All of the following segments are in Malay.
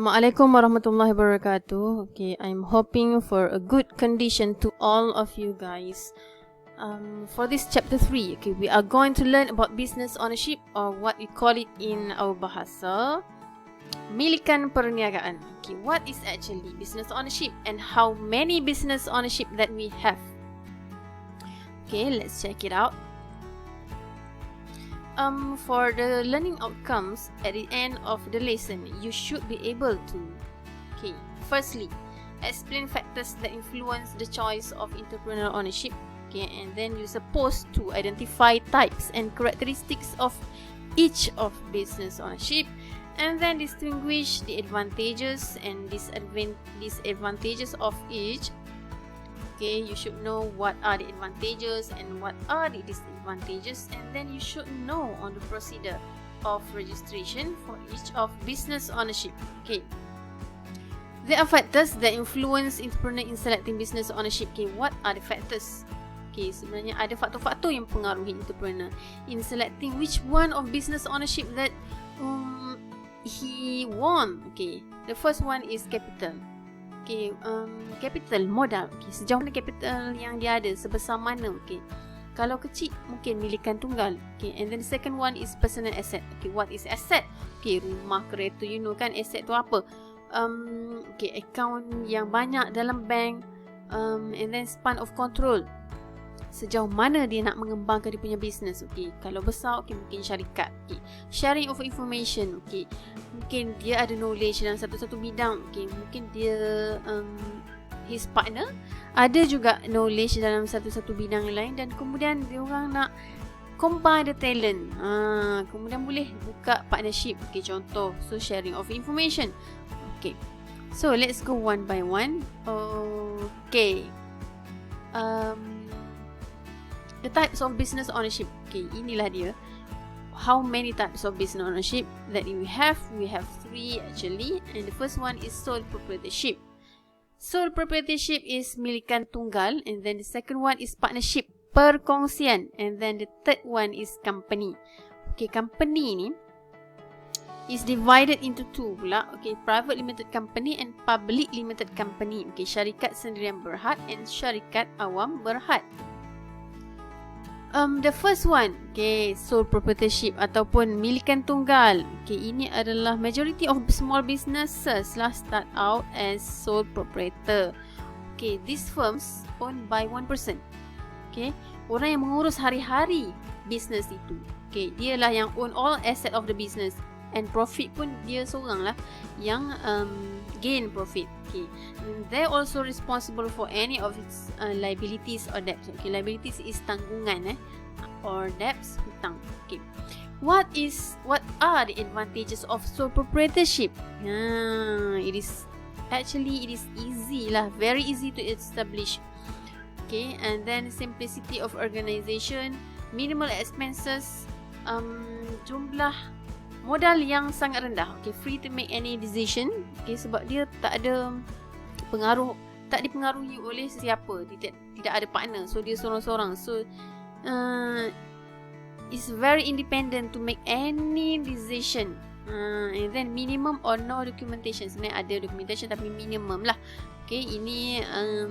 Assalamualaikum warahmatullahi wabarakatuh. Okay, I'm hoping for a good condition to all of you guys. For this chapter 3, okay, we are going to learn about business ownership, or what we call it in our bahasa, Milikan Perniagaan. Okay, what is actually business ownership and how many business ownership that we have? Okay, let's check it out. For the learning outcomes at the end of the lesson, you should be able to, okay, firstly, explain factors that influence the choice of entrepreneurial ownership, okay, and then you're supposed to identify types and characteristics of each of business ownership, and then distinguish the advantages and disadvantages of each. Okay, you should know what are the advantages and what are the disadvantages, and then you should know on the procedure of registration for each of business ownership. Okay, there are factors that influence entrepreneur in selecting business ownership. Okay, what are the factors? Okay, sebenarnya ada faktor-faktor yang pengaruhi entrepreneur in selecting which one of business ownership that he want. Okay, the first one is capital. Okay, capital, modal. Okay, sejauh mana capital yang dia ada, sebesar mana. Okay, kalau kecil mungkin milikan tunggal. Okay, and then the second one is personal asset. Okay, what is asset? Okay, rumah, kereta, you know kan asset tu apa. Okay, account yang banyak dalam bank, and then span of control, sejauh mana dia nak mengembangkan dia punya business. Okay, kalau besar, okay, mungkin syarikat. Okay, sharing of information. Okay, mungkin dia ada knowledge dalam satu-satu bidang. Okay, mungkin dia his partner ada juga knowledge dalam satu-satu bidang lain, dan kemudian dia orang nak combine the talent. Kemudian boleh buka partnership. Okay, contoh, so sharing of information. Okay, so let's go one by one. Okay, the types of business ownership. Okay, inilah dia. How many types of business ownership that we have? We have 3 actually. And the first one is sole proprietorship. Sole proprietorship is milikan tunggal. And then the second one is partnership, perkongsian. And then the third one is company. Okay, company ni is divided into 2 pula. Okay, private limited company and public limited company. Okay, syarikat sendirian berhad and syarikat awam berhad. The first one, okay, sole proprietorship ataupun milikan tunggal. Okay, ini adalah majority of small businesses lah start out as sole proprietor. Okay, these firms owned by one person. Okay, orang yang mengurus hari-hari business itu. Okay, dialah yang own all asset of the business, and profit pun dia seorang lah yang gain profit. Okay, and they're also responsible for any of its liabilities or debts. Okay, liabilities is tanggungan or debts, hutang. Okay, what are the advantages of sole proprietorship? It is easy lah, very easy to establish. Okay, and then simplicity of organization, minimal expenses, jumlah modal yang sangat rendah. Okay, free to make any decision. Okay, sebab dia tak ada pengaruh, tak dipengaruhi oleh siapa, tidak ada partner, so dia seorang-seorang. So is very independent to make any decision. And then minimum or no documentation. Sebenarnya ada documentation tapi minimum lah. Okay, ini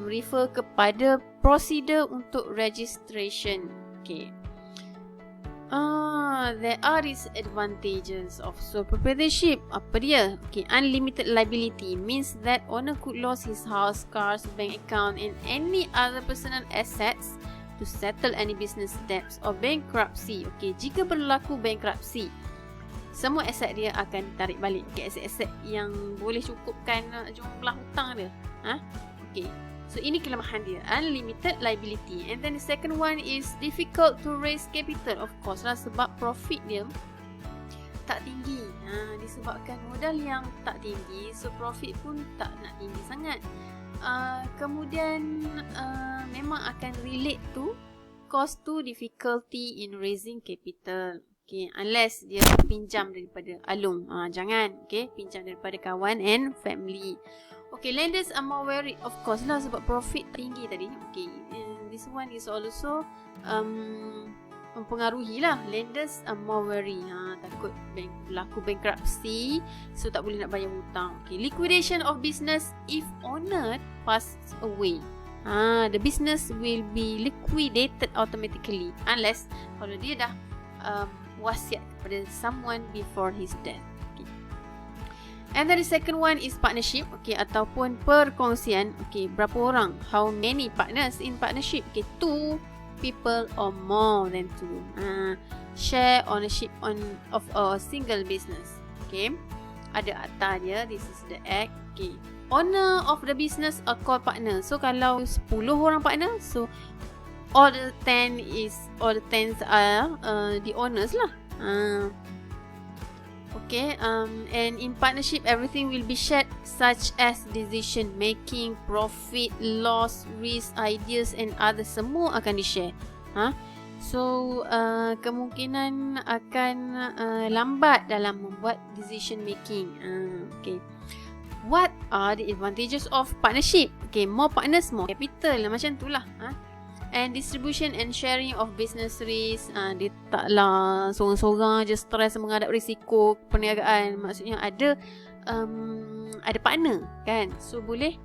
refer kepada prosedur untuk registration. Okay, there are disadvantages of sole proprietorship. Apa dia? Okay, unlimited liability means that owner could lose his house, cars, bank account and any other personal assets to settle any business debts or bankruptcy. Okay, jika berlaku bankruptcy, semua aset dia akan ditarik balik. Okay, aset-aset yang boleh cukupkan jumlah hutang dia. Okay, so ini kelemahan dia, unlimited liability. And then the second one is difficult to raise capital. Of course lah, sebab profit dia tak tinggi. Disebabkan modal yang tak tinggi, so profit pun tak nak tinggi sangat. Kemudian memang akan relate to cost to difficulty in raising capital. Okay, unless dia pinjam daripada alung. Jangan, okay, pinjam daripada kawan and family. Okay, lenders are more wary, of course lah, sebab profit tinggi tadi. Okay, and this one is also mempengaruhi lah. Lenders are more wary. Takut berlaku bankruptcy, so tak boleh nak bayar hutang. Okay. Liquidation of business if owner passes away. The business will be liquidated automatically unless kalau dia dah wasiat kepada someone before his death. Okay. And then the second one is partnership, okay, ataupun perkongsian. Okay, berapa orang? How many partners in partnership? Okay, 2 people or more than 2. Share ownership of a single business. Okay, ada akta dia. This is the act. Okay, owner of the business are called partner. So kalau 10 orang partner, so all the 10s are the owners lah. Okay, and in partnership everything will be shared, such as decision making, profit, loss, risk, ideas and others, semua akan di-share. So kemungkinan akan lambat dalam membuat decision making. Okay. What are the advantages of partnership? Okay, more partners, more capital, macam tu lah. And distribution and sharing of business risk. Dia taklah seorang-seorang je stres menghadap risiko perniagaan. Maksudnya ada partner kan, so boleh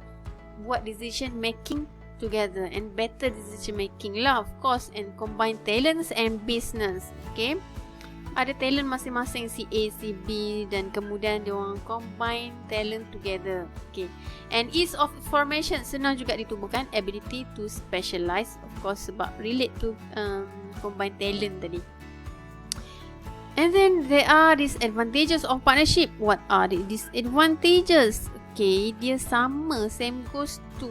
buat decision making together and better decision making lah, of course, and combine talents and business. Okay, ada talent masing-masing, si A, si B, dan kemudian dia orang combine talent together. Okay, and ease of formation, senang juga ditubuhkan. Ability to specialize, of course, sebab relate to combine talent tadi. And then there are disadvantages of partnership. What are the disadvantages? Okay, dia sama, same goes to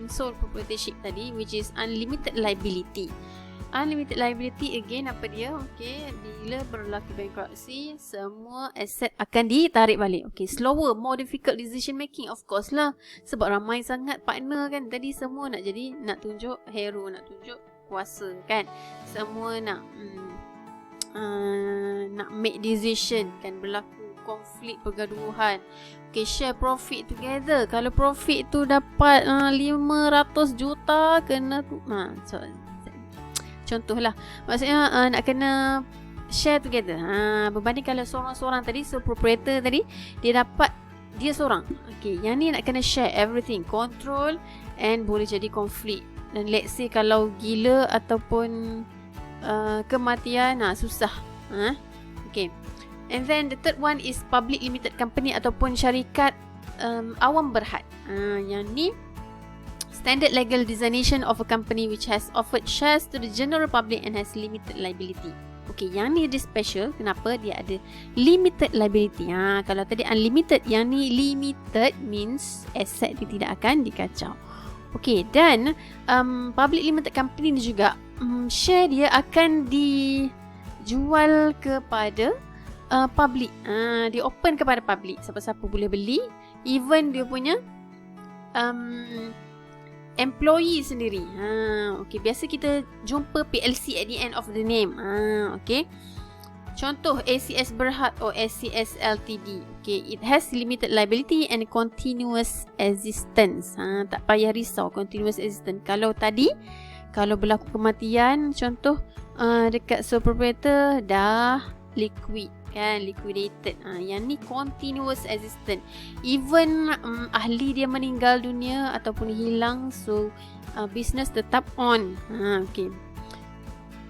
sole proprietorship tadi, which is unlimited liability. Unlimited liability again, apa dia? Okay, bila berlaku bankruptcy, semua aset akan ditarik balik. Okay, slower, more difficult decision making, of course lah, sebab ramai sangat partner kan. Tadi semua nak tunjuk hero, nak tunjuk kuasa kan. Semua nak make decision kan, berlaku konflik, pergaduhan. Okay, share profit together. Kalau profit tu dapat 500 juta, kena tu contohlah, maksudnya nak kena share together. Berbanding kalau seorang-seorang tadi, so proprietor tadi, dia dapat dia seorang. Okay, yang ni nak kena share everything, control, and boleh jadi konflik. Dan let's say kalau gila ataupun kematian, susah. Okay, and then the third one is public limited company ataupun syarikat awam berhad. Yang ni standard legal designation of a company which has offered shares to the general public and has limited liability. Okay, yang ni dia special. Kenapa? Dia ada limited liability. Kalau tadi unlimited, yang ni limited means asset dia tidak akan dikacau. Okay, dan public limited company ni juga share dia akan dijual kepada public. Dia open kepada public. Siapa-siapa boleh beli. Even dia punya employee sendiri. Okay, biasa kita jumpa PLC at the end of the name. Okay, contoh ACS Berhad or ACS Ltd. Okay, it has limited liability and continuous existence. Tak payah risau, continuous existence. Kalau berlaku kematian, contoh dekat sole proprietor dah liquid kan, liquidated. Yang ni continuous existence. Even ahli dia meninggal dunia ataupun hilang, so business tetap on. Okay.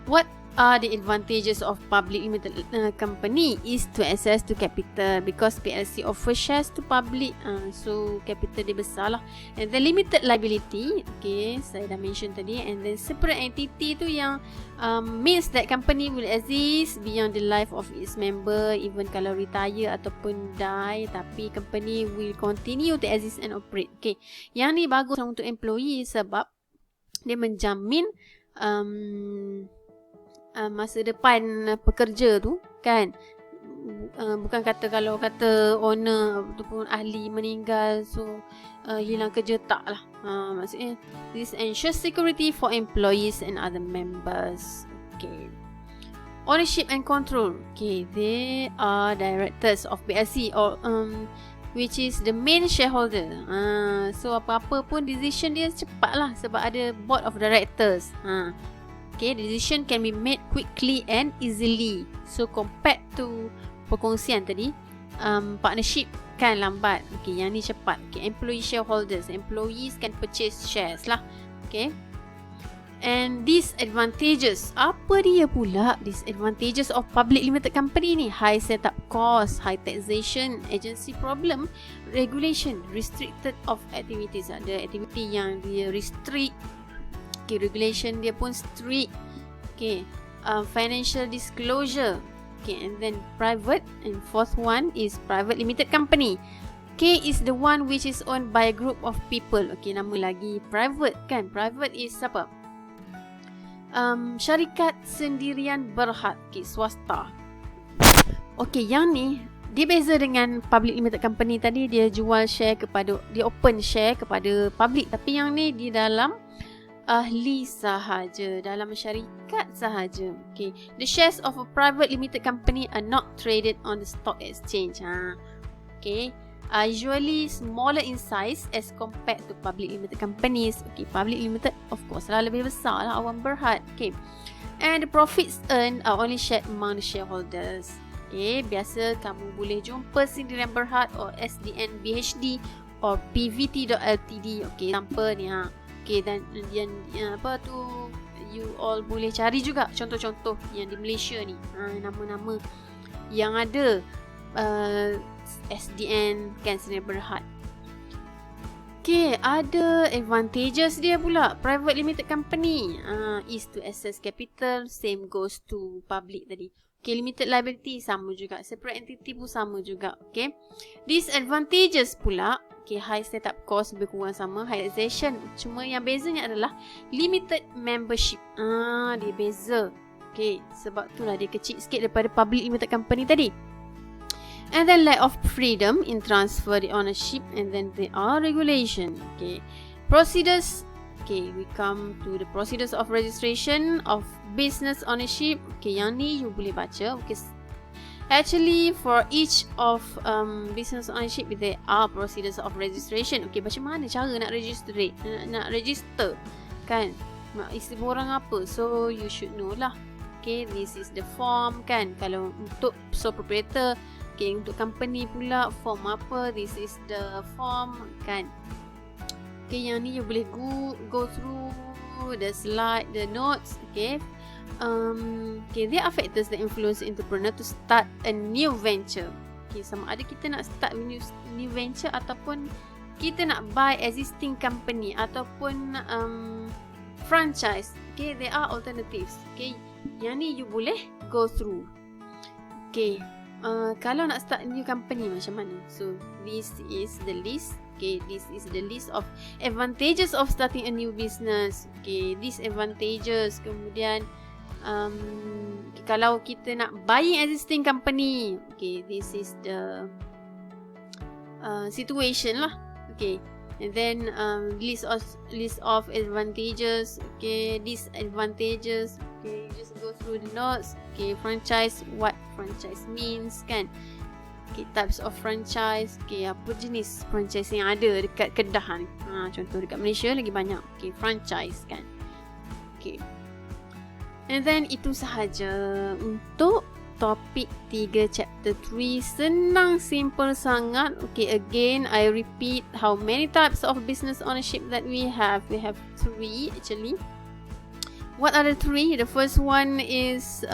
What are the advantages of public limited company is to access to capital, because PLC offer shares to public, so capital dia besar lah. And then limited liability, okay, saya dah mention tadi. And then separate entity tu yang means that company will exist beyond the life of its member, even kalau retire ataupun die, tapi company will continue to exist and operate. Okay, yang ni bagus untuk employee sebab dia menjamin masa depan pekerja tu kan. Bukan kata kalau kata owner ataupun ahli meninggal, so hilang kerja, tak lah. Maksudnya this ensures security for employees and other members. Okay, ownership and control. Okay, they are directors of PLC or which is the main shareholder. So apa-apa pun decision dia cepat lah sebab ada board of directors. Okay, the decision can be made quickly and easily. So compared to perkongsian tadi, partnership kan lambat. Okay, yang ni cepat. Okay, employee shareholders, employees can purchase shares lah. Okay. And disadvantages, apa dia pula disadvantages of public limited company ni? High setup cost, high taxation, agency problem, regulation, restricted of activities. Ada aktiviti yang dia restrict. Okay, regulation dia pun strict. Okay, financial disclosure. Okay, and then private, and fourth one is private limited company. K is the one which is owned by a group of people. Okay, nama lagi private kan. Private is apa? Syarikat sendirian berhad. Okay, swasta. Okay, yang ni dia beza dengan public limited company tadi. Dia jual share kepada, dia open share kepada public. Tapi yang ni di dalam ahli sahaja, dalam syarikat sahaja. Okay, the shares of a private limited company are not traded on the stock exchange. Okay, usually smaller in size as compared to public limited companies. Okay, public limited of course lah lebih besar lah, awam berhad. Okay, and the profits earned are only shared among the shareholders. Okay, biasa kamu boleh jumpa sendirian berhad or SDN BHD or PVT.ltd. Okay, tanpa ni Okay, dan apa tu, you all boleh cari juga contoh-contoh yang di Malaysia ni. Nama-nama yang ada SDN kan, sendirian berhad. Okay, ada advantages dia pula. Private limited company is to access capital, same goes to public tadi. Okay, limited liability sama juga, separate entity pun sama juga. Okay, disadvantages pula. Okay, high setup cost lebih kurang sama, high taxation. Cuma yang bezanya adalah limited membership. Dia beza. Okay, sebab itulah dia kecil sikit daripada public limited company tadi. And then lack of freedom in transfer the ownership, and then there are regulation. Okay, procedures. Okay, we come to the procedures of registration of business ownership. Okay, yang ni you boleh baca. Okay, actually for each of business ownership there are procedures of registration. Okay, macam mana cara nak register kan, istilah orang apa, so you should know lah. Okay, this is the form kan, kalau untuk sole proprietor. Okay, untuk company pula form apa, this is the form kan. Okay, yang ni you boleh go through the slide, the notes. Okay, okay, there are factors that influence entrepreneur to start a new venture. Okay, sama ada kita nak start new venture ataupun kita nak buy existing company ataupun franchise. Okay, there are alternatives. Okay, yang ni you boleh go through. Okay, kalau nak start new company macam mana? So this is the list. Okay, this is the list of advantages of starting a new business. Okay, disadvantages. Kemudian kalau kita nak buying existing company, okay, this is the situation lah. Okay, and then list of advantages. Okay, disadvantages. Okay, just go through the notes. Okay, franchise, what franchise means kan. Okay, types of franchise. Okay, apa jenis franchise yang ada dekat Kedah ni. Contoh dekat Malaysia lagi banyak. Okay, franchise kan. Okay, and then itu sahaja untuk topik 3 chapter 3. Senang, simple sangat. Okay, again I repeat how many types of business ownership that we have. We have 3 actually. What are the 3? The first one is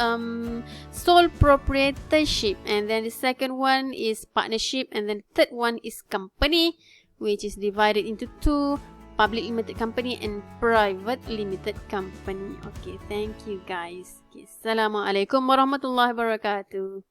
sole proprietorship, and then the second one is partnership, and then the third one is company, which is divided into 2, public limited company and private limited company. Okay, thank you guys. Okay, Assalamualaikum warahmatullahi wabarakatuh.